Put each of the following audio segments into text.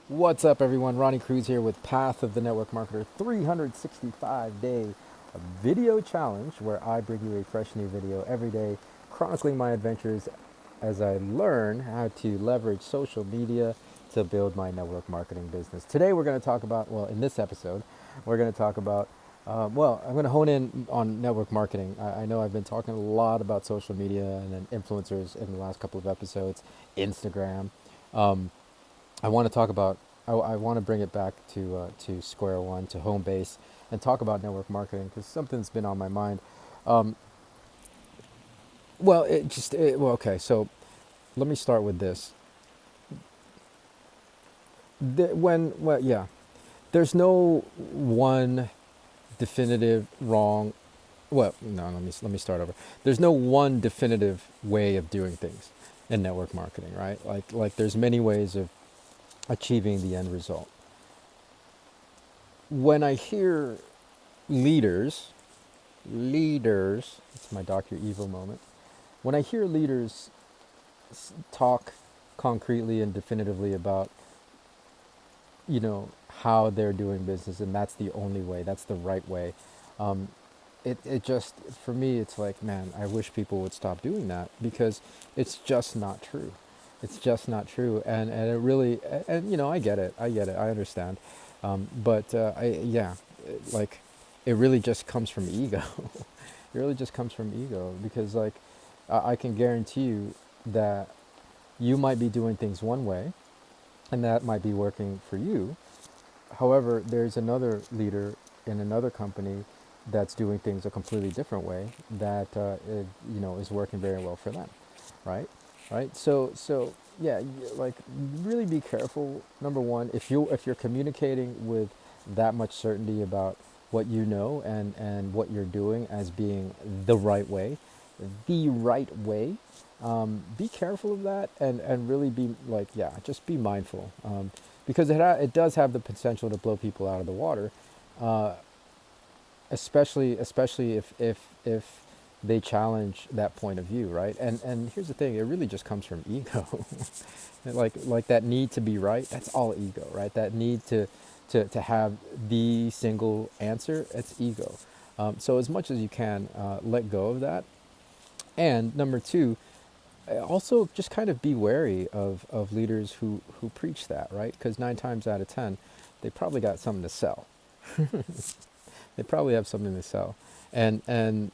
What's up, everyone? Ronnie Cruz here with Path of the Network Marketer 365-day video challenge, where I bring you a fresh new video every day, chronicling my adventures as I learn how to leverage social media to build my network marketing business. Today, we're going to talk about, well, in this episode, we're going to talk about, I'm going to hone in on network marketing. I know I've been talking a lot about social media and then influencers in the last couple of episodes, Instagram. I want to talk about. I want to bring it back to square one, to home base, and talk about network marketing because something's been on my mind. Um, okay. So let me start with this. Yeah, there's no one definitive wrong. Well, no, let me start over. There's no one definitive way of doing things in network marketing, right? Like there's many ways of achieving the end result. When I hear leaders leaders, it's my Dr. Evil moment. When I hear leaders talk concretely and definitively about, how they're doing business and that's the only way, that's the right way, um, it just, for me, it's like, man, I wish people would stop doing that because it's just not true. It's just not true. And it really, and I get it. I understand. Like, it really just comes from ego. It really just comes from ego because, like, I can guarantee you that you might be doing things one way and that might be working for you. However, there's another leader in another company that's doing things a completely different way that is working very well for them, right? Right. So yeah, like, really be careful. Number one, if you're communicating with that much certainty about what you know and what you're doing as being the right way, be careful of that and really be like, yeah, just be mindful, because it does have the potential to blow people out of the water, uh, especially if they challenge that point of view, right? And here's the thing, it really just comes from ego. Like that need to be right, that's all ego, right? That need to have the single answer, it's ego. So as much as you can, let go of that. And number two, also just kind of be wary of leaders who preach that, right? Because 9 times out of 10, they probably got something to sell. They probably have something to sell, and I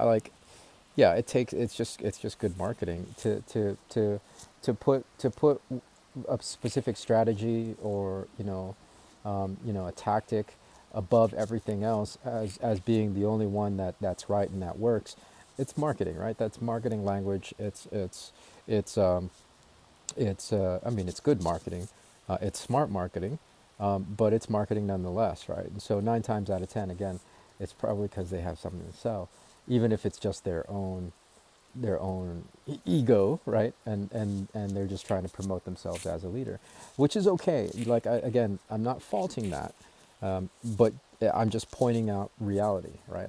like, yeah, it's just good marketing to put a specific strategy or a tactic above everything else as being the only one that's right and that works. It's marketing, right? That's marketing language. It's I mean, it's good marketing. It's smart marketing, but it's marketing nonetheless, right? And so 9 times out of 10, again, it's probably because they have something to sell, even if it's just their own ego, right? And they're just trying to promote themselves as a leader, which is okay. Like, again, I'm not faulting that, but I'm just pointing out reality, right?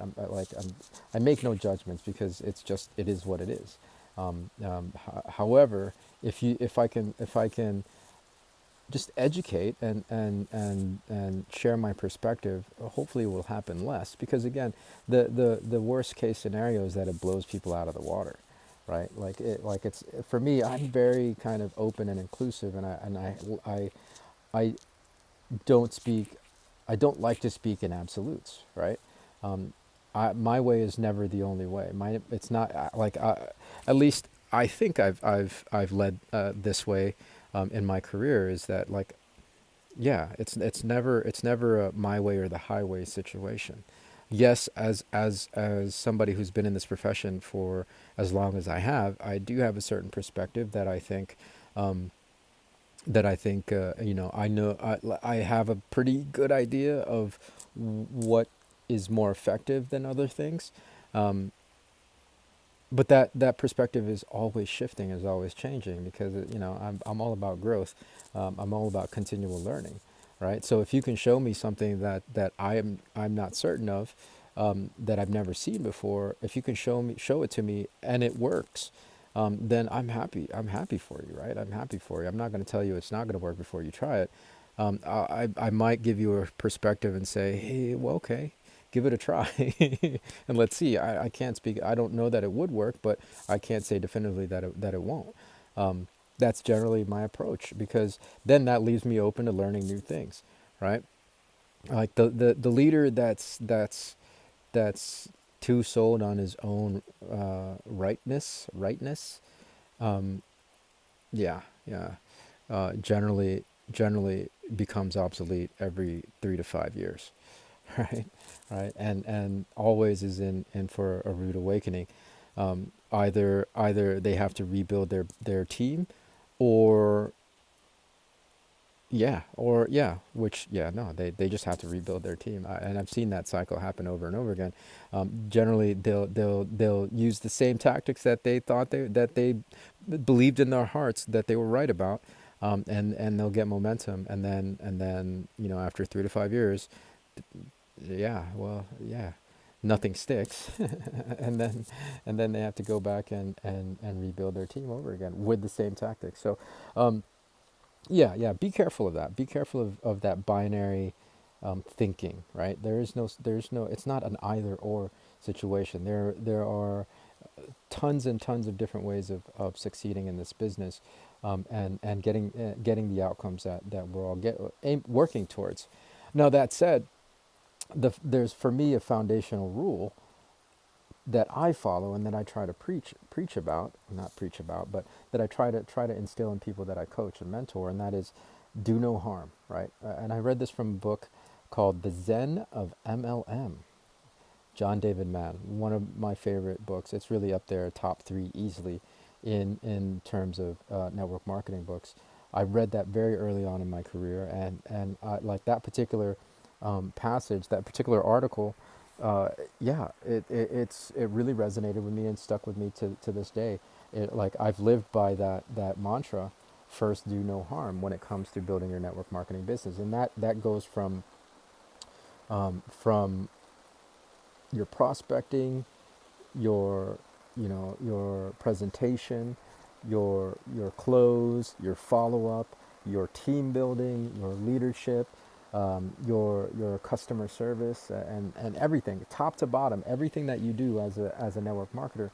I make no judgments because it is what it is. However, if I can just educate and share my perspective, hopefully it will happen less. Because again, the worst case scenario is that it blows people out of the water, right? It's, for me, I'm very kind of open and inclusive, and I don't speak, I don't like to speak in absolutes, right? Um, my way is never the only way. It's not at least I think I've led this way in my career. Is that, like, yeah, it's never a my way or the highway situation. Yes, as somebody who's been in this profession for as long as I have, I do have a certain perspective um, that I think I know I have a pretty good idea of what is more effective than other things. Um, but that perspective is always shifting, is always changing, because I'm all about growth. I'm all about continual learning, right? So if you can show me something that I'm not certain of, that I've never seen before, if you can show it to me and it works, then I'm happy. I'm happy for you, right? I'm happy for you. I'm not going to tell you it's not going to work before you try it. I might give you a perspective and say, hey, well, okay, give it a try, and let's see. I can't speak. I don't know that it would work, but I can't say definitively that it won't. That's generally my approach because then that leaves me open to learning new things, right? Like the leader that's too sold on his own rightness. Um, yeah, yeah. Generally becomes obsolete every 3 to 5 years, right? Right, and always is in for a rude awakening. Either they have to rebuild their team, or which no, they just have to rebuild their team, and I've seen that cycle happen over and over again. Generally, they'll use the same tactics that they thought they believed in their hearts that they were right about, and they'll get momentum, and then after 3 to 5 years, nothing sticks, and then they have to go back and rebuild their team over again with the same tactics. So. Yeah. Be careful of that. Be careful of that binary thinking. Right. There's no. It's not an either or situation. There are tons and tons of different ways of succeeding in this business, and getting the outcomes that we're all working towards. Now that said, there's for me a foundational rule that I follow and that I try to preach about, not preach about, but that I try to instill in people that I coach and mentor, and that is do no harm, right? And I read this from a book called The Zen of MLM. John David Mann, one of my favorite books. It's really up there, top three easily, in terms of network marketing books. I read that very early on in my career, and like that particular passage, that particular article, it really resonated with me and stuck with me to this day. Like I've lived by that mantra, first do no harm when it comes to building your network marketing business, and that goes from your prospecting, your your presentation, your close, your follow up, your team building, your leadership, your customer service, and everything, top to bottom, everything that you do as a network marketer.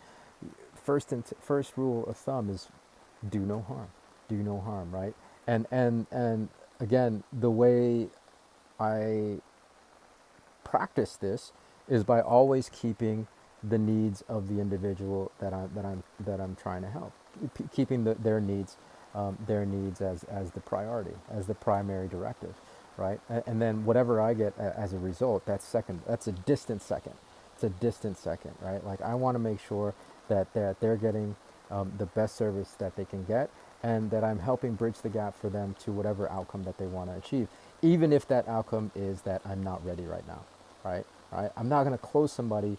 First rule of thumb is do no harm, do no harm, right? And again, the way I practice this is by always keeping the needs of the individual that I'm trying to help, keeping their needs as the priority, as the primary directive, right? And then whatever I get as a result, that's second. That's a distant second. It's a distant second, right? Like I want to make sure that they're getting the best service that they can get, and that I'm helping bridge the gap for them to whatever outcome that they want to achieve, even if that outcome is that I'm not ready right now, right? Right? I'm not going to close somebody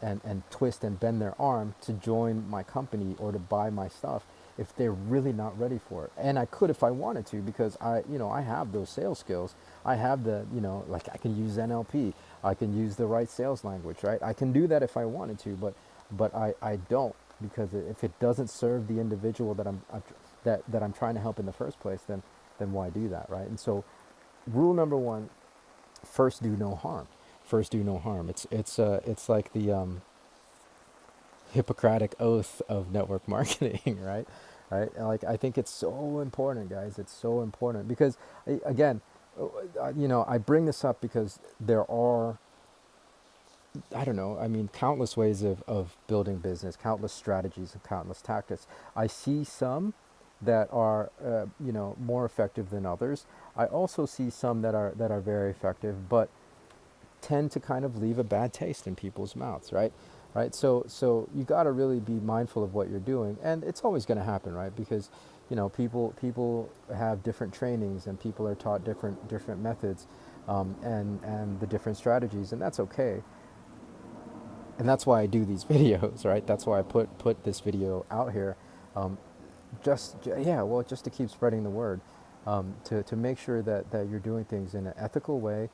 and twist and bend their arm to join my company or to buy my stuff if they're really not ready for it. And I could if I wanted to, because I have those sales skills. I have like I can use NLP. I can use the right sales language, right? I can do that if I wanted to, but I don't, because if it doesn't serve the individual that I'm trying to help in the first place, then why do that, right? And so, rule number one: first do no harm. First do no harm. It's like the Hippocratic oath of network marketing, right? Right. And like I think it's so important, guys. It's so important because again, I bring this up because there are, I don't know, I mean, countless ways of building business, countless strategies and countless tactics. I see some that are, more effective than others. I also see some that are very effective, but tend to kind of leave a bad taste in people's mouths, right? Right. So you got to really be mindful of what you're doing, and it's always going to happen, right? Because people have different trainings, and people are taught different methods, and the different strategies, and that's okay. And that's why I do these videos, right? That's why I put this video out here, um, just to keep spreading the word, to make sure that you're doing things in an ethical way,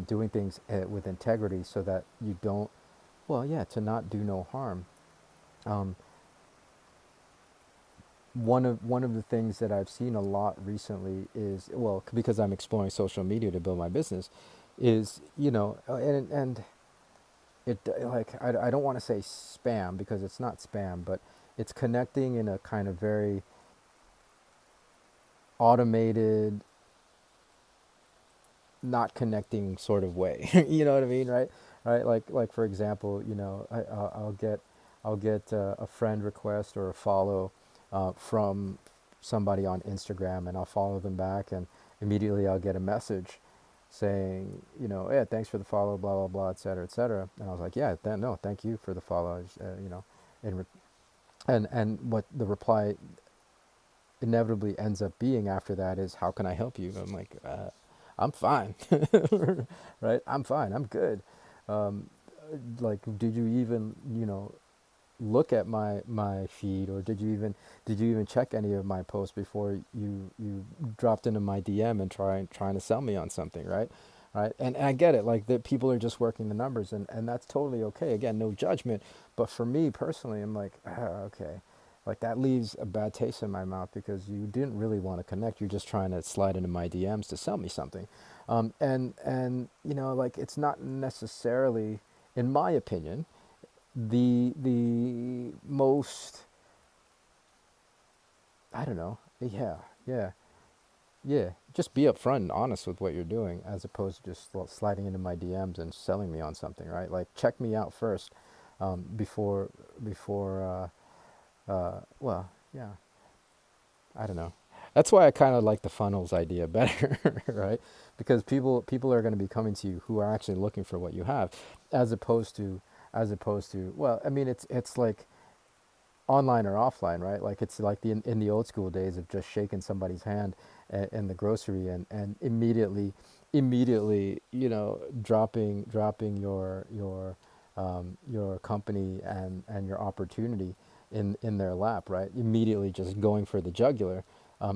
doing things with integrity, so that you don't, to not do no harm. Um, one of the things that I've seen a lot recently is, well, because I'm exploring social media to build my business, is, and it, like, I don't want to say spam because it's not spam, but it's connecting in a kind of very automated, not connecting sort of way. You know what I mean, right? Right. Like for example, I'll get a friend request or a follow from somebody on Instagram, and I'll follow them back, and immediately I'll get a message saying, yeah, thanks for the follow, blah blah blah, et cetera, et cetera. And I was like, yeah, no, thank you for the follow, and and what the reply inevitably ends up being after that is, how can I help you? I'm like, I'm fine. Right, I'm fine, I'm good. um, like, did you even, look at my feed, or did you even check any of my posts before you dropped into my DM and trying to sell me on something, right? Right, and I get it, like, that people are just working the numbers, and that's totally okay. Again, no judgment, but for me personally, I'm like, okay, like, that leaves a bad taste in my mouth because you didn't really want to connect. You're just trying to slide into my DMs to sell me something, and like, it's not necessarily, in my opinion, the most, I don't know. Yeah, yeah, yeah. Just be upfront and honest with what you're doing, as opposed to just sliding into my DMs and selling me on something, right? Like, check me out first, before. Well, yeah. I don't know. That's why I kind of like the funnels idea better, right? Because people are going to be coming to you who are actually looking for what you have, as opposed to, well, I mean, it's like online or offline, right? Like, it's like in the old school days of just shaking somebody's hand in the grocery, and immediately, dropping your company and your opportunity in their lap, right? Immediately just going for the jugular.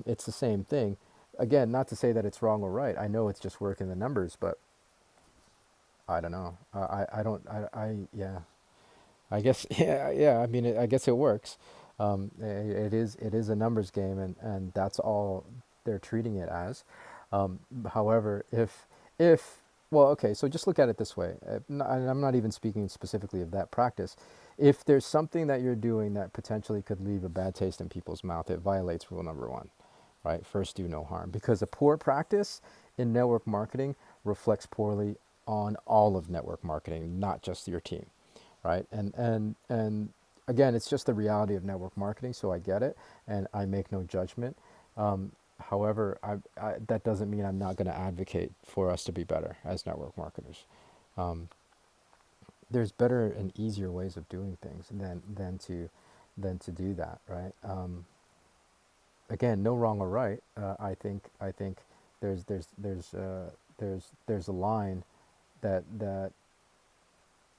It's the same thing. Again, not to say that it's wrong or right. I know it's just working the numbers, but I don't know. I don't. Yeah. I guess, yeah, yeah. I mean, I guess it works. It is a numbers game, and that's all they're treating it as. However, if well, okay, so just look at it this way. And I'm not even speaking specifically of that practice. If there's something that you're doing that potentially could leave a bad taste in people's mouth, it violates rule number one, right? First, do no harm, because a poor practice in network marketing reflects poorly on all of network marketing, not just your team, right? And again, it's just the reality of network marketing, so I get it, and I make no judgment. However, that doesn't mean I'm not going to advocate for us to be better as network marketers. Um, there's better and easier ways of doing things than to do that, right? Again, no wrong or right. I think there's a line that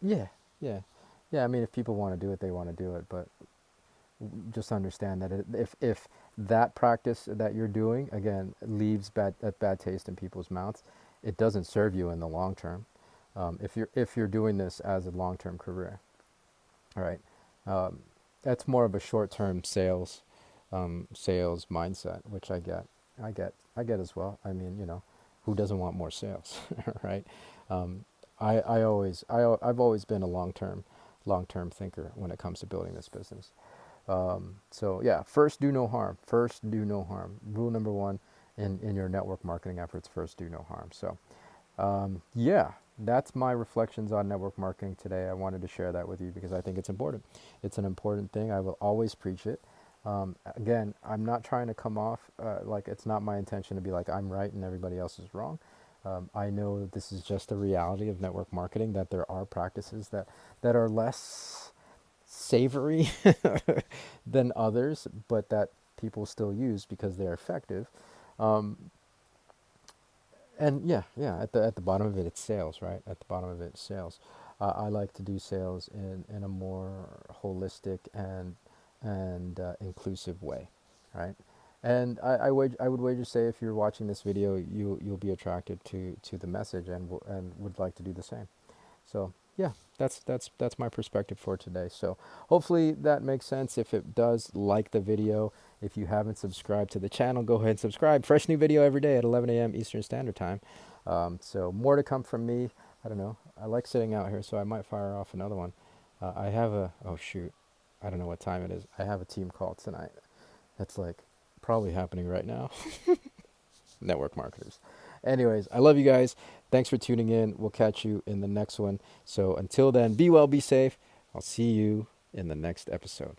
yeah, yeah, yeah. I mean, if people want to do it, they want to do it, but just understand that if that practice that you're doing, again, leaves bad taste in people's mouths, it doesn't serve you in the long term. If you're doing this as a long term career, all right, um, that's more of a short term sales mindset, which I get as well. I mean, who doesn't want more sales, right? Um, I've always been a long term thinker when it comes to building this business. So yeah, first, do no harm. First, do no harm. Rule number one in your network marketing efforts: first, do no harm. So yeah, that's my reflections on network marketing today. I wanted to share that with you because I think it's important. It's an important thing. I will always preach it. Again, I'm not trying to come off like, it's not my intention to be like I'm right and everybody else is wrong. I know that this is just the reality of network marketing, that there are practices that are less savory than others, but that people still use because they're effective. Um, and yeah, yeah, at the bottom of it, it's sales, right? At the bottom of it, it's sales. I like to do sales in a more holistic and inclusive way, right? And I would wager say, if you're watching this video, you'll be attracted to the message, and would like to do the same. So yeah, that's my perspective for today. So hopefully that makes sense. If it does, like the video. If you haven't subscribed to the channel, go ahead and subscribe. Fresh new video every day at 11 a.m. Eastern Standard Time. So more to come from me. I don't know. I like sitting out here, so I might fire off another one. I have a, oh shoot, I don't know what time it is. I have a team call tonight. That's like probably happening right now. Network marketers. Anyways, I love you guys. Thanks for tuning in. We'll catch you in the next one. So until then, be well, be safe. I'll see you in the next episode.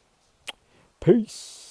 Peace.